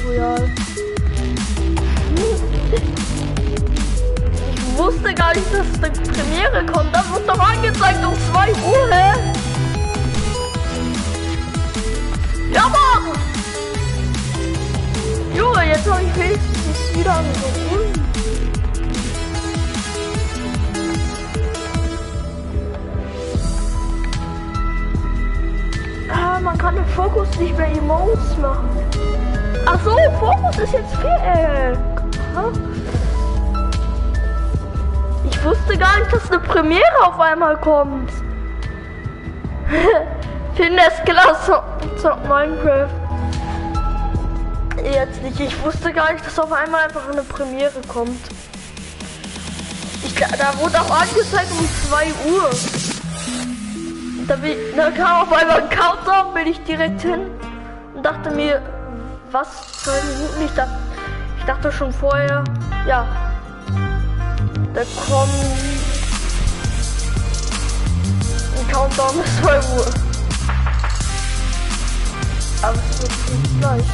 Royale. Ich wusste gar nicht, dass eine Premiere kommt. Das wird doch angezeigt um 2 Uhr, hä? Ja, Mann! Junge, jetzt habe ich wenigstens wieder angerufen. Ah, man kann den Fokus nicht mehr Emotes machen. Ach so, Fokus ist jetzt Ich wusste gar nicht, dass eine Premiere auf einmal kommt. Findest klasse zockt Minecraft. Jetzt nicht. Ich wusste gar nicht, dass auf einmal einfach eine Premiere kommt. Da wurde auch angezeigt um 2 Uhr. Da kam auf einmal ein Countdown, bin ich direkt hin und dachte mir, was, 2 Minuten? Ich dachte schon vorher, ja, da kommt ein Countdown bis 2 Uhr. Aber es wird nicht gleich.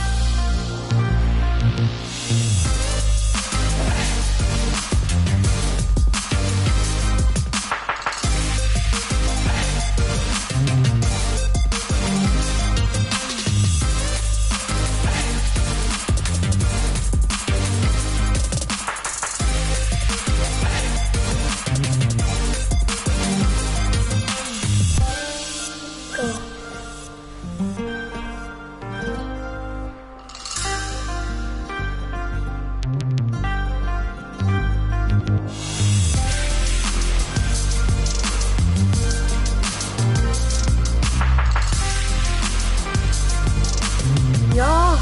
Ja,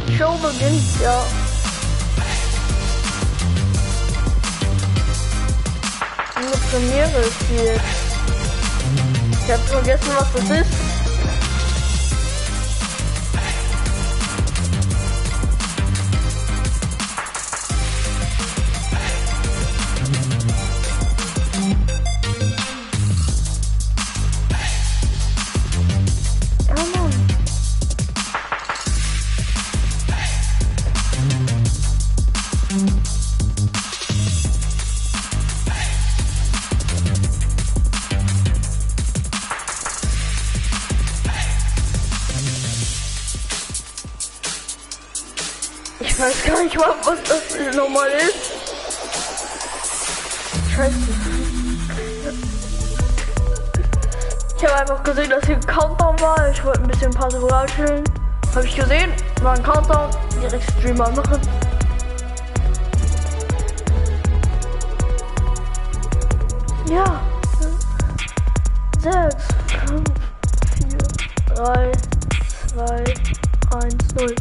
die Show beginnt, ja. Eine Premiere ist hier jetzt. Ich hab vergessen, was das ist. Ich weiß gar nicht mal, was das nochmal ist. Scheiße. Ich habe einfach gesehen, dass hier ein Countdown war. Ich wollte ein bisschen Passeroral chillen. Habe ich gesehen, war ein Countdown. Direkt Streamer machen. Ja. 6, 5, 4, 3, 2, 1, 0.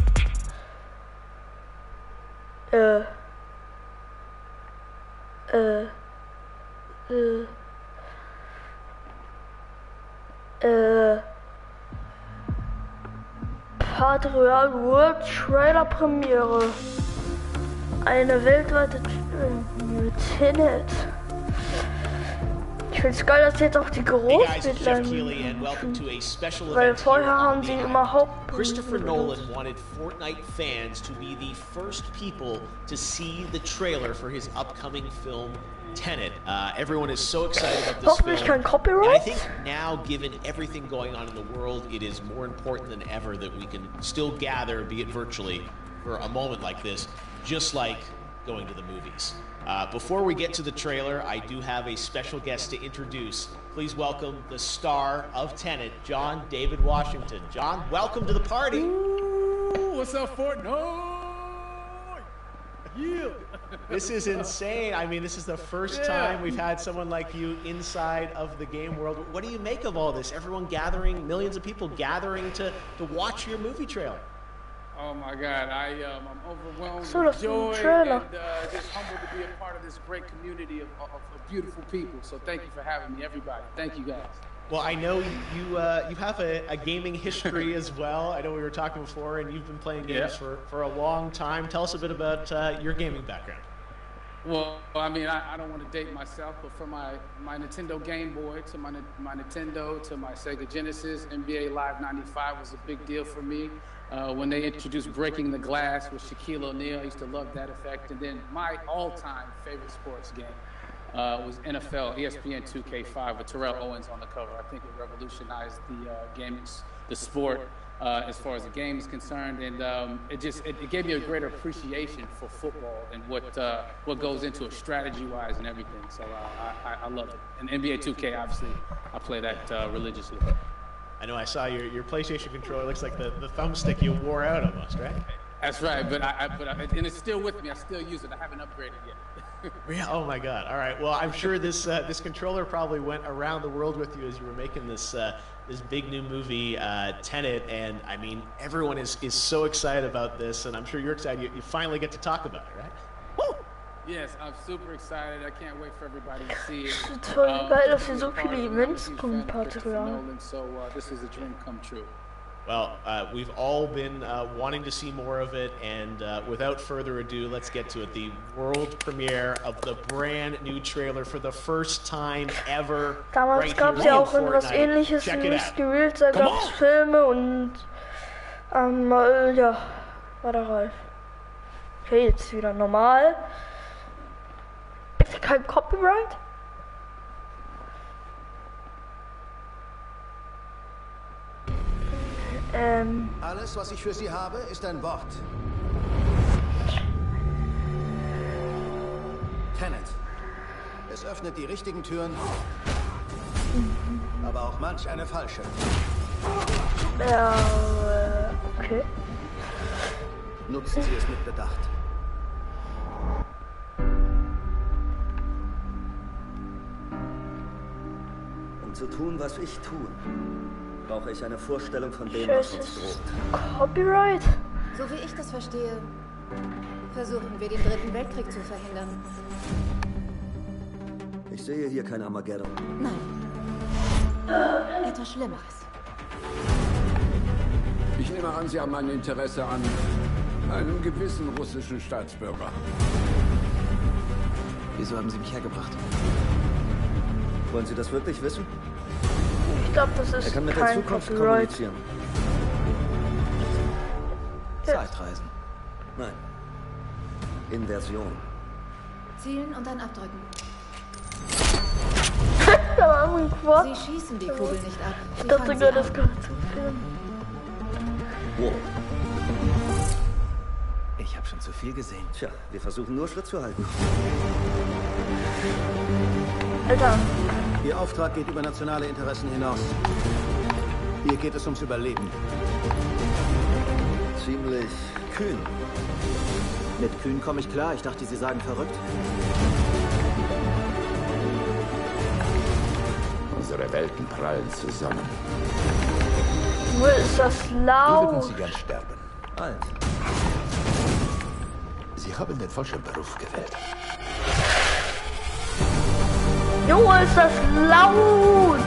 Party Royale World Trailer Premiere. Eine weltweite Tenet. Ich finde es geil, dass jetzt auch die Großbildern, weil vorher haben sie überhaupt. Christopher Nolan wanted Fortnite fans to be the first people to see the trailer for his upcoming film Tenet. Everyone is so excited about this Hoffentlich kein Copyright. And I think now, given everything going on in the world, it is more important than ever that we can still gather, be it virtually, for a moment like this, just like going to the movies. Before we get to the trailer, I do have a special guest to introduce. Please welcome the star of Tenet, John David Washington. John, welcome to the party. Ooh, what's up, Fortnite? Yeah. This is insane. I mean, this is the first time we've had someone like you inside of the game world. What do you make of all this? Everyone gathering, millions of people gathering to watch your movie trailer. Oh my God, I'm overwhelmed Sort with of joy trailer. and just humbled to be a part of this great community of beautiful people. So thank you for having me, everybody. Thank you guys. Well, I know you have a gaming history as well. I know we were talking before, and you've been playing games for a long time. Tell us a bit about your gaming background. Well, I mean, I don't want to date myself, but from my Nintendo Game Boy to my Nintendo to my Sega Genesis, NBA Live 95 was a big deal for me. When they introduced Breaking the Glass with Shaquille O'Neal, I used to love that effect. And then my all-time favorite sports game was NFL ESPN 2K5 with Terrell Owens on the cover. I think it revolutionized the sport as far as the game is concerned, and it gave me a greater appreciation for football and what goes into it strategy-wise and everything. So I love it. And NBA 2K, obviously, I play that religiously. I know I saw your PlayStation controller. Looks like the thumbstick you wore out almost, right? That's right, but and it's still with me. I still use it. I haven't upgraded yet. Yeah. Oh my God. All right. Well, I'm sure this controller probably went around the world with you as you were making this big new movie, Tenet, and I mean everyone is so excited about this, and I'm sure you're excited. You finally get to talk about it, right? Woo! Yes, I'm super excited. I can't wait for everybody to see it. Toll, geil, dass hier so viele Events kommen, Patrick. So this is a dream come true. Well, we've all been wanting to see more of it, and without further ado, let's get to it. The world premiere of the brand new trailer for the first time ever. Damals gab es ja auch etwas Ähnliches wie Mystery Reels, da gab es Filme und ja, war der Ralf. Okay, jetzt wieder normal. Ist kein Copyright? Alles, was ich für Sie habe, ist ein Wort. Tenet. Es öffnet die richtigen Türen, aber auch manch eine falsche. Ja, okay. Nutzen Sie es mit Bedacht. Um zu tun, was ich tue, brauche ich eine Vorstellung von dem, was uns droht. Copyright? So wie ich das verstehe, versuchen wir den Dritten Weltkrieg zu verhindern. Ich sehe hier kein Armageddon. Nein. Etwas Schlimmeres. Ich nehme an, Sie haben ein Interesse an einem gewissen russischen Staatsbürger. Wieso haben Sie mich hergebracht? Wollen Sie das wirklich wissen? Ich glaube, das ist Er kann mit der kein Zukunft Copyright. kommunizieren. Zeitreisen. Nein. Inversion. Zielen und dann abdrücken. Da war ein Quad. Sie schießen die Kugel nicht ab. Ich Sie dachte fangen gerade, sie das ab. gehört zum Film. Wow. Ich habe schon zu viel gesehen. Tja, wir versuchen nur Schritt zu halten. Alter, Ihr Auftrag geht über nationale Interessen hinaus. Hier geht es ums Überleben. Ziemlich kühn. Mit Kühn komme ich klar. Ich dachte, Sie sagen verrückt. Unsere Welten prallen zusammen. wo ist das Würden laut? Sie gern sterben? Alt. Sie haben den falschen Beruf gewählt. Junge, ist das laut!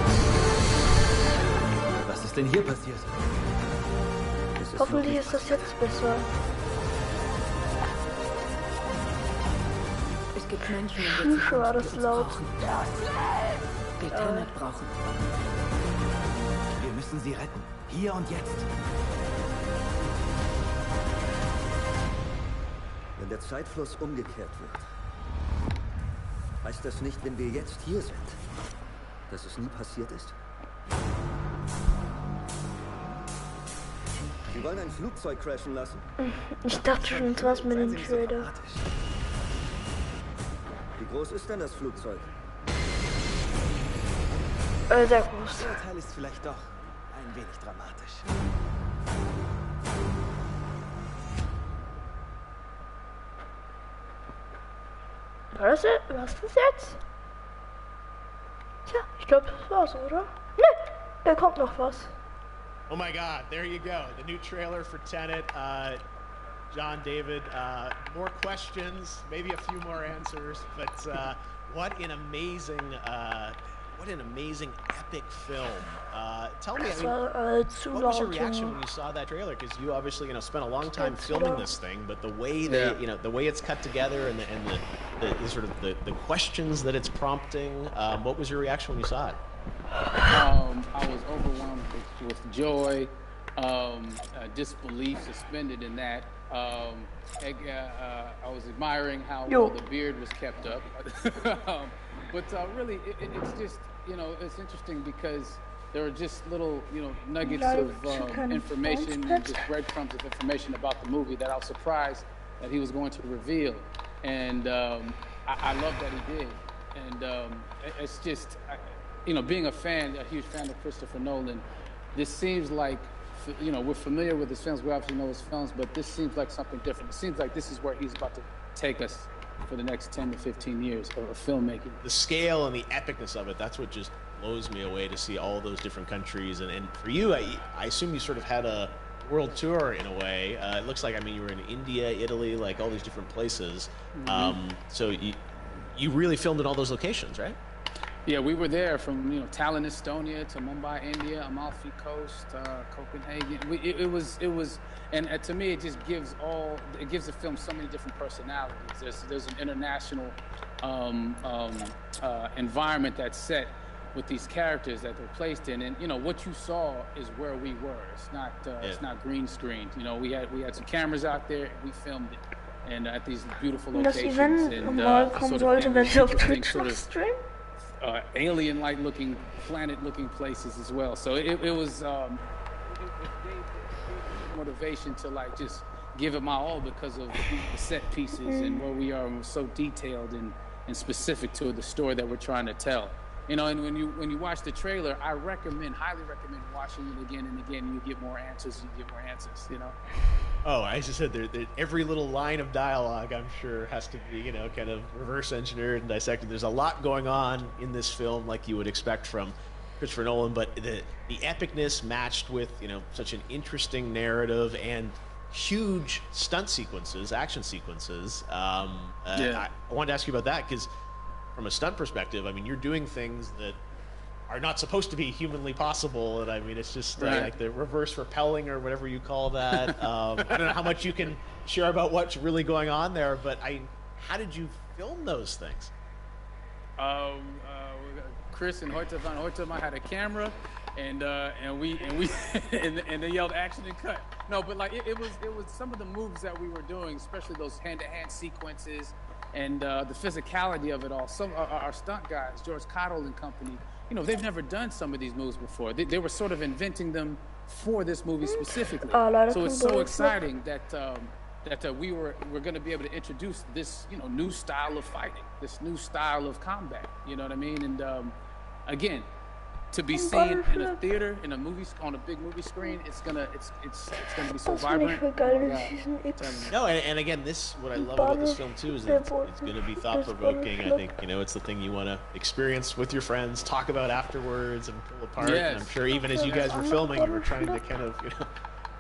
Was ist denn hier passiert? Es ist Hoffentlich wirklich ist das jetzt besser. Es gibt Menschen, in Schüche war das laut. die Tenet brauchen. Wir müssen sie retten. Hier und jetzt. Wenn der Zeitfluss umgekehrt wird, heißt das nicht, wenn wir jetzt hier sind, dass es nie passiert ist? Sie wollen ein Flugzeug crashen lassen? Ich dachte schon, das war's mit dem Trailer. Wie groß ist denn das Flugzeug? Sehr groß. Der Teil ist vielleicht doch ein wenig dramatisch. Was das jetzt? Tja, ich glaube, das war's, oder? Ne, da kommt noch was. Oh my God, there you go. The new trailer for Tenet. John David, more questions, maybe a few more answers, but what an amazing what an amazing, epic film. Tell me, Das war zu what was your laut, reaction Junge. when you saw that trailer? Because you obviously, spent a long time filming this thing, but the way they, the way it's cut together and the sort of the questions that it's prompting, what was your reaction when you saw it? I was overwhelmed with joy, disbelief suspended in that. I was admiring how well the beard was kept up. But really, it's just, it's interesting because there are just little, nuggets of information and just breadcrumbs of information about the movie that I was surprised that he was going to reveal. And I love that he did. And it's just, being a huge fan of Christopher Nolan, this seems like, we're familiar with his films, we obviously know his films, but this seems like something different. It seems like this is where he's about to take us for the next 10 to 15 years of filmmaking. The scale and the epicness of it, that's what just blows me away, to see all those different countries. And for you, I assume you sort of had a world tour in a way. It looks like, you were in India, Italy, like all these different places. Mm-hmm. So you really filmed in all those locations, right? Yeah, we were there from Tallinn, Estonia, to Mumbai, India, Amalfi Coast, Copenhagen. It was, and to me, it just gives the film so many different personalities. There's an international environment that's set with these characters that they're placed in, and what you saw is where we were. It's not green screened. We had some cameras out there, and we filmed it, and at these beautiful locations. Das Event mal kommen sollte, wenn sie auf Twitch noch streamen. Alien-like looking, planet-looking places as well. So it was it gave motivation to just give it my all because of the set pieces and where we are, and we're so detailed and specific to the story that we're trying to tell. And when you watch the trailer, I highly recommend watching it again and again. And you get more answers. Oh, as you said, every little line of dialogue, I'm sure, has to be, kind of reverse engineered and dissected. There's a lot going on in this film, like you would expect from Christopher Nolan, but the epicness matched with, such an interesting narrative and huge stunt sequences, action sequences. I wanted to ask you about that because, from a stunt perspective, you're doing things that are not supposed to be humanly possible, and it's just like the reverse rappelling or whatever you call that. I don't know how much you can share about what's really going on there, but how did you film those things? Chris and Hoyte van Hoytema had a camera, and they yelled action and cut. No, but it was some of the moves that we were doing, especially those hand-to-hand sequences. And the physicality of it all. Some our stunt guys, George Cottle and company, they've never done some of these moves before. They were sort of inventing them for this movie specifically. So it's so exciting that we're going to be able to introduce this new style of fighting, this new style of combat. You know what I mean? And again, to be seen in a theater, in a movie, on a big movie screen, it's gonna be so vibrant. No, and again, what I love about this film too is that it's gonna be thought provoking. I think it's the thing you want to experience with your friends, talk about afterwards, and pull apart. Yes. And I'm sure even as you guys were filming, you were trying to kind of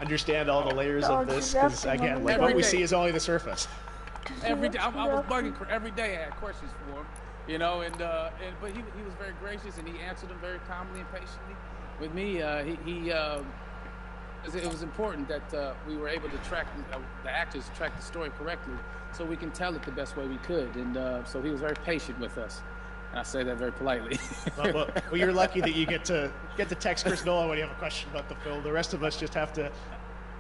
understand all the layers of this, because again, what we see is only the surface. Every day, I was bugging. Every day I had questions for him. But he was very gracious, and he answered them very calmly and patiently. With me, it was important that we were able to track the actors, track the story correctly, so we can tell it the best way we could. And so he was very patient with us, and I say that very politely. well, you're lucky that you get to text Chris Nolan when you have a question about the film. The rest of us just have to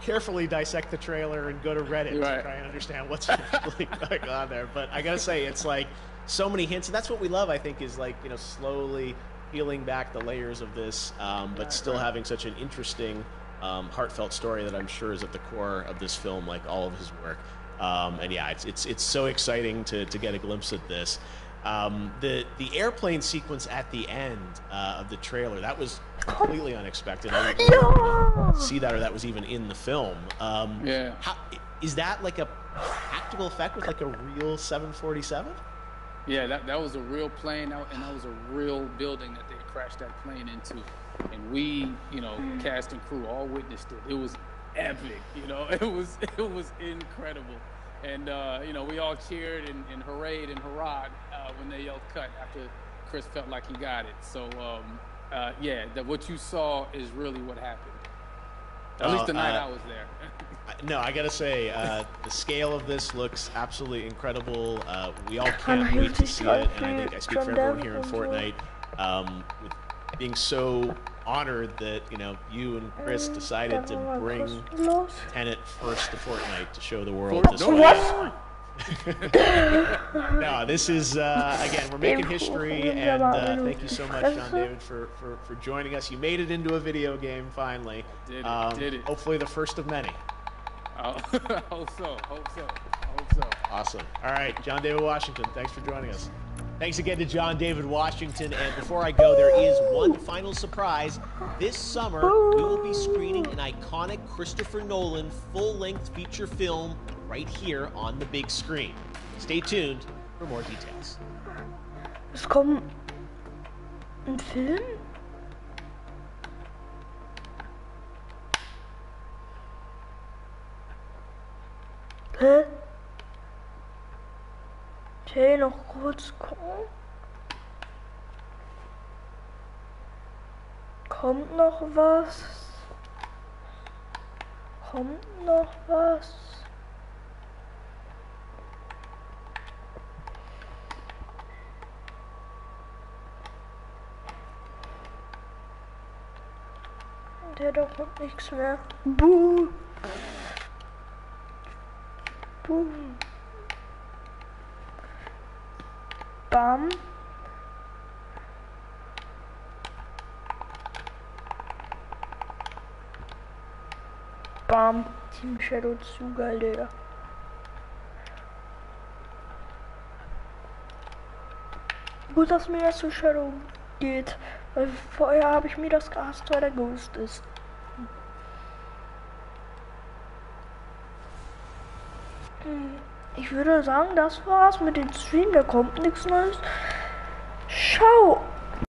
carefully dissect the trailer and go to Reddit to try and understand what's really going on there. But I gotta say, it's like so many hints, and that's what we love, I think, is slowly peeling back the layers of this, but still having such an interesting, heartfelt story that I'm sure is at the core of this film, like all of his work. And yeah, it's so exciting to get a glimpse at this. The airplane sequence at the end of the trailer, that was completely unexpected. I didn't see that, or that was even in the film. Is that like a practical effect with a real 747? Yeah, that was a real plane, and that was a real building that they crashed that plane into. And we, cast and crew all witnessed it. It was epic, it was incredible. And, we all cheered and hurrayed and hurrahed when they yelled cut after Chris felt like he got it. So yeah, what you saw is really what happened. At least the night I was there. No, I gotta say, the scale of this looks absolutely incredible. We all can't wait to see it, and I think I speak for everyone here in Fortnite, with being so honored that you and Chris decided to bring Tenet first to Fortnite to show the world this way. No, this is again, we're making history, and thank you so much, John David, for joining us. You made it into a video game finally. Did it. Hopefully the first of many. Hope so. Awesome. All right, John David Washington, thanks for joining us. Thanks again to John David Washington. And before I go, there is one final surprise. This summer, we will be screening an iconic Christopher Nolan full-length feature film right here on the big screen. Stay tuned for more details. Es kommt ein Film? Hä? Okay, noch kurz gucken. Kommt noch was? Da kommt nichts mehr. Buh! Bam. Bam. Team Shadow zu geil, Digga. Gut, dass mir das zu Shadow geht. Weil vorher habe ich mir das gehasst, weil der Ghost ist. Ich würde sagen, das war's mit dem Stream. Da kommt nichts Neues. Ciao!